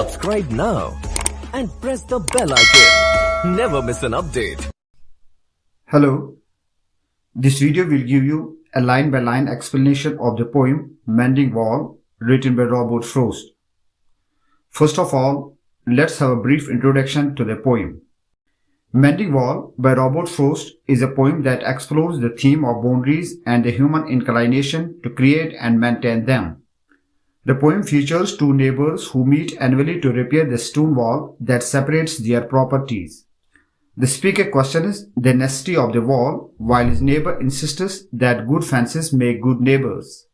Subscribe now and press the bell icon. Never miss an update. Hello. This video will give you a line-by-line explanation of the poem Mending Wall written by Robert Frost. First of all, let's have a brief introduction to the poem. Mending Wall by Robert Frost is a poem that explores the theme of boundaries and the human inclination to create and maintain them. The poem features two neighbors who meet annually to repair the stone wall that separates their properties. The speaker questions the necessity of the wall, while his neighbor insists that good fences make good neighbors.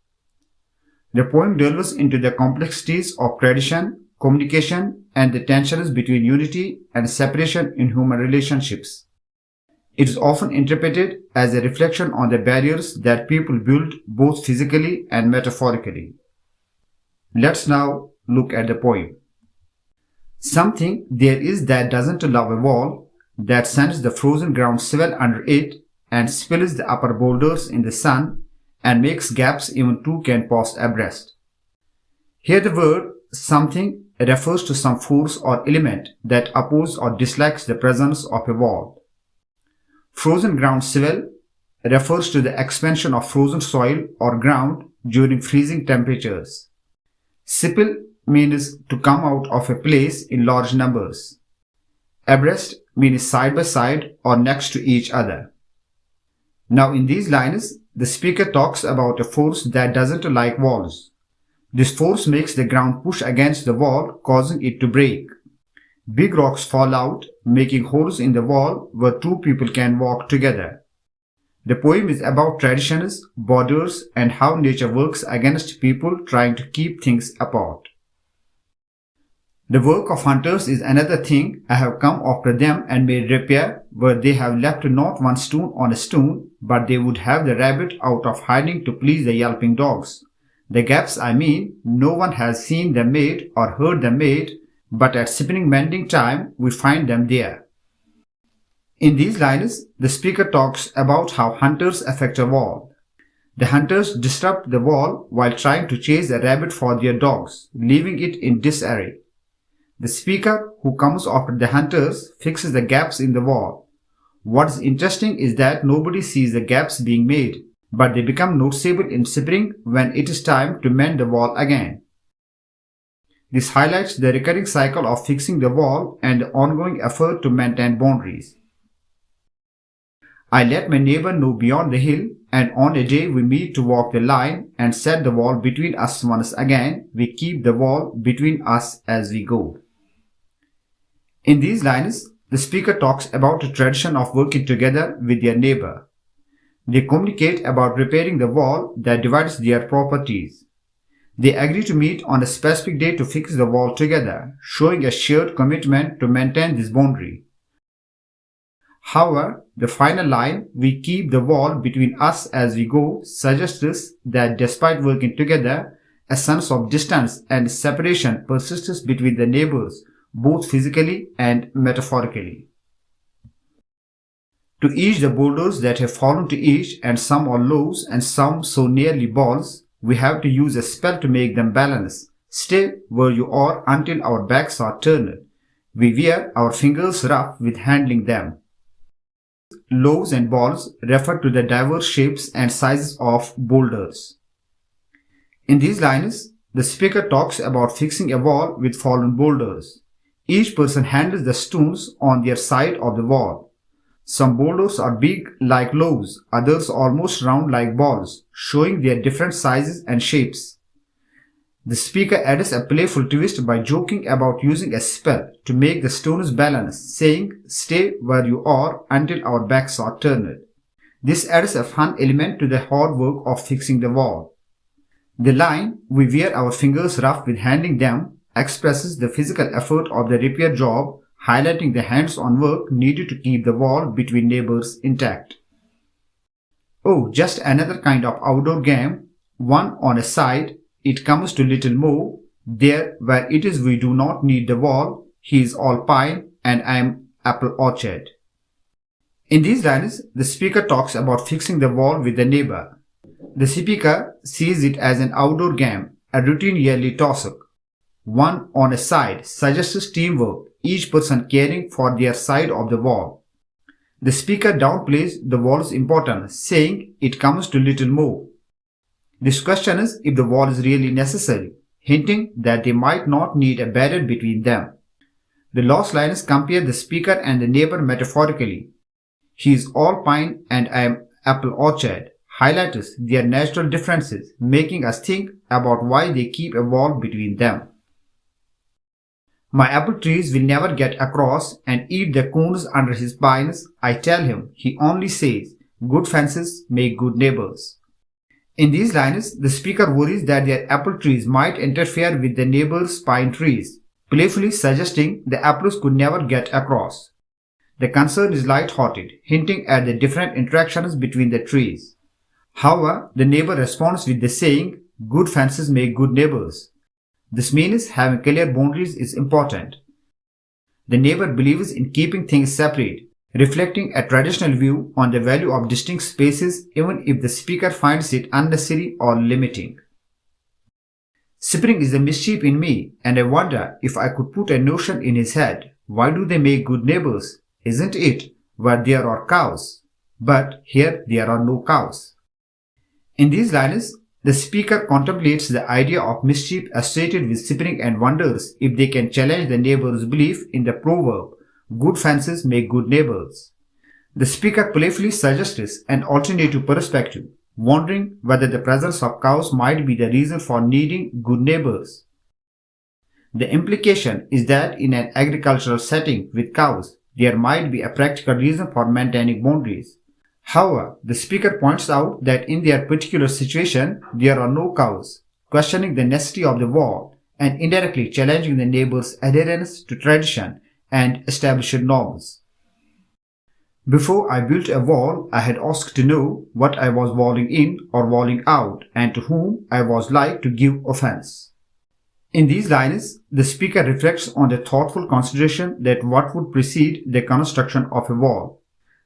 The poem delves into the complexities of tradition, communication, and the tensions between unity and separation in human relationships. It is often interpreted as a reflection on the barriers that people build both physically and metaphorically. Let's now look at the poem. Something there is that doesn't love a wall, that sends the frozen ground swell under it and spills the upper boulders in the sun and makes gaps even two can pass abreast. Here the word something refers to some force or element that opposes or dislikes the presence of a wall. Frozen ground swell refers to the expansion of frozen soil or ground during freezing temperatures. Spill means to come out of a place in large numbers. Abreast means side by side or next to each other. Now in these lines, the speaker talks about a force that doesn't like walls. This force makes the ground push against the wall, causing it to break. Big rocks fall out, making holes in the wall where two people can walk together. The poem is about traditions, borders, and how nature works against people trying to keep things apart. The work of hunters is another thing. I have come after them and made repair, where they have left not one stone on a stone, but they would have the rabbit out of hiding to please the yelping dogs. The gaps I mean, no one has seen them made or heard them made, but at spinning mending time, we find them there. In these lines, the speaker talks about how hunters affect a wall. The hunters disrupt the wall while trying to chase a rabbit for their dogs, leaving it in disarray. The speaker, who comes after the hunters, fixes the gaps in the wall. What is interesting is that nobody sees the gaps being made, but they become noticeable in spring when it is time to mend the wall again. This highlights the recurring cycle of fixing the wall and the ongoing effort to maintain boundaries. I let my neighbor know beyond the hill, and on a day we meet to walk the line and set the wall between us once again. We keep the wall between us as we go. In these lines, the speaker talks about the tradition of working together with their neighbor. They communicate about repairing the wall that divides their properties. They agree to meet on a specific day to fix the wall together, showing a shared commitment to maintain this boundary. However, the final line, we keep the wall between us as we go, suggests that despite working together, a sense of distance and separation persists between the neighbors, both physically and metaphorically. To each the boulders that have fallen to each, and some are loaves and some so nearly balls, we have to use a spell to make them balance. Stay where you are until our backs are turned. We wear our fingers rough with handling them. Loaves and balls refer to the diverse shapes and sizes of boulders. In these lines, the speaker talks about fixing a wall with fallen boulders. Each person handles the stones on their side of the wall. Some boulders are big like loaves, others almost round like balls, showing their different sizes and shapes. The speaker adds a playful twist by joking about using a spell to make the stones balance, saying, "Stay where you are until our backs are turned." This adds a fun element to the hard work of fixing the wall. The line, "We wear our fingers rough with handling them," expresses the physical effort of the repair job, highlighting the hands-on work needed to keep the wall between neighbors intact. Oh, just another kind of outdoor game, one on a side. It comes to little more. There where it is we do not need the wall. He is all pine and I am apple orchard. In these lines, the speaker talks about fixing the wall with the neighbor. The speaker sees it as an outdoor game, a routine yearly toss-up. one on a side suggests teamwork, each person caring for their side of the wall. The speaker downplays the wall's importance, saying it comes to little more. This questions if the wall is really necessary, hinting that they might not need a barrier between them. The last lines compare the speaker and the neighbor metaphorically. He is all pine and I am apple orchard, highlights their natural differences, making us think about why they keep a wall between them. My apple trees will never get across and eat the cones under his pines, I tell him. He only says, good fences make good neighbors. In these lines, the speaker worries that their apple trees might interfere with the neighbor's pine trees, playfully suggesting the apples could never get across. The concern is light-hearted, hinting at the different interactions between the trees. However, the neighbor responds with the saying, good fences make good neighbors. This means having clear boundaries is important. The neighbor believes in keeping things separate, reflecting a traditional view on the value of distinct spaces even if the speaker finds it unnecessary or limiting. Spring is the mischief in me, and I wonder if I could put a notion in his head. Why do they make good neighbors? Isn't it where there are cows? But here there are no cows. In these lines, the speaker contemplates the idea of mischief associated with spring and wonders if they can challenge the neighbor's belief in the proverb, good fences make good neighbors. The speaker playfully suggests an alternative perspective, wondering whether the presence of cows might be the reason for needing good neighbors. The implication is that in an agricultural setting with cows, there might be a practical reason for maintaining boundaries. However, the speaker points out that in their particular situation, there are no cows, questioning the necessity of the wall and indirectly challenging the neighbor's adherence to tradition and established norms. Before I built a wall, I had asked to know what I was walling in or walling out and to whom I was like to give offense. In these lines, the speaker reflects on the thoughtful consideration that what would precede the construction of a wall.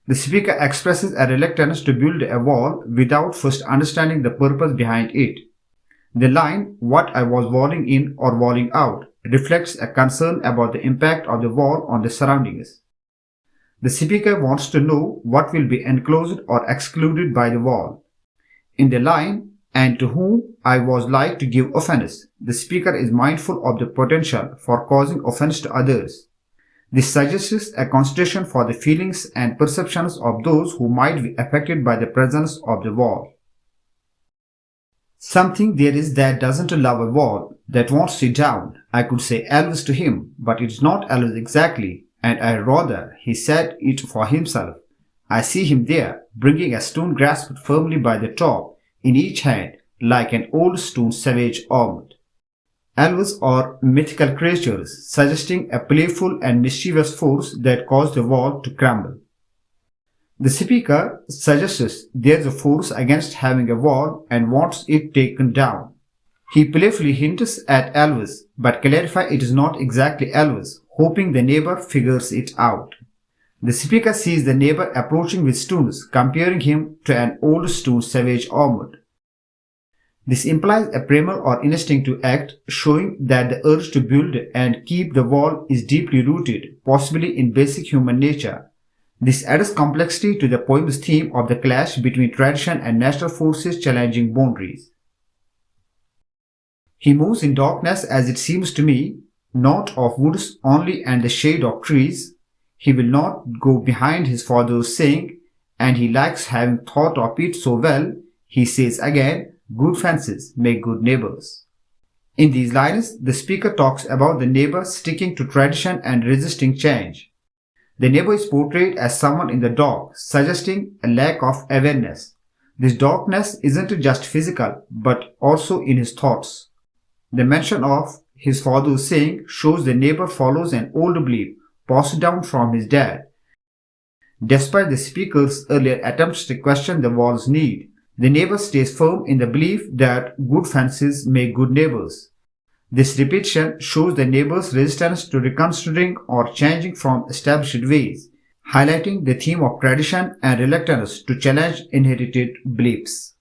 The speaker expresses a reluctance to build a wall without first understanding the purpose behind it. The line, what I was walling in or walling out, reflects a concern about the impact of the wall on the surroundings. The speaker wants to know what will be enclosed or excluded by the wall. In the line, and to whom I was like to give offense, the speaker is mindful of the potential for causing offense to others. This suggests a consideration for the feelings and perceptions of those who might be affected by the presence of the wall. Something there is that doesn't love a wall, that won't sit down. I could say Elvis to him, but it's not Elvis exactly, and I'd rather he said it for himself. I see him there, bringing a stone grasped firmly by the top, in each hand, like an old stone savage armed. Elves are mythical creatures, suggesting a playful and mischievous force that caused the wall to crumble. The speaker suggests there's a force against having a wall and wants it taken down. He playfully hints at Elvis, but clarifies it is not exactly Elvis, hoping the neighbor figures it out. The speaker sees the neighbor approaching with stones, comparing him to an old stone savage armored. This implies a primal or instinct to act, showing that the urge to build and keep the wall is deeply rooted, possibly in basic human nature. This adds complexity to the poem's theme of the clash between tradition and natural forces challenging boundaries. He moves in darkness, as it seems to me, not of woods only and the shade of trees. He will not go behind his father's saying, and he likes having thought of it so well, he says again, good fences make good neighbors. In these lines, the speaker talks about the neighbor sticking to tradition and resisting change. The neighbor is portrayed as someone in the dark, suggesting a lack of awareness. This darkness isn't just physical, but also in his thoughts. The mention of his father's saying shows the neighbor follows an old belief passed down from his dad. Despite the speaker's earlier attempts to question the wall's need, the neighbor stays firm in the belief that good fences make good neighbors. This repetition shows the neighbor's resistance to reconsidering or changing from established ways, highlighting the theme of tradition and reluctance to challenge inherited beliefs.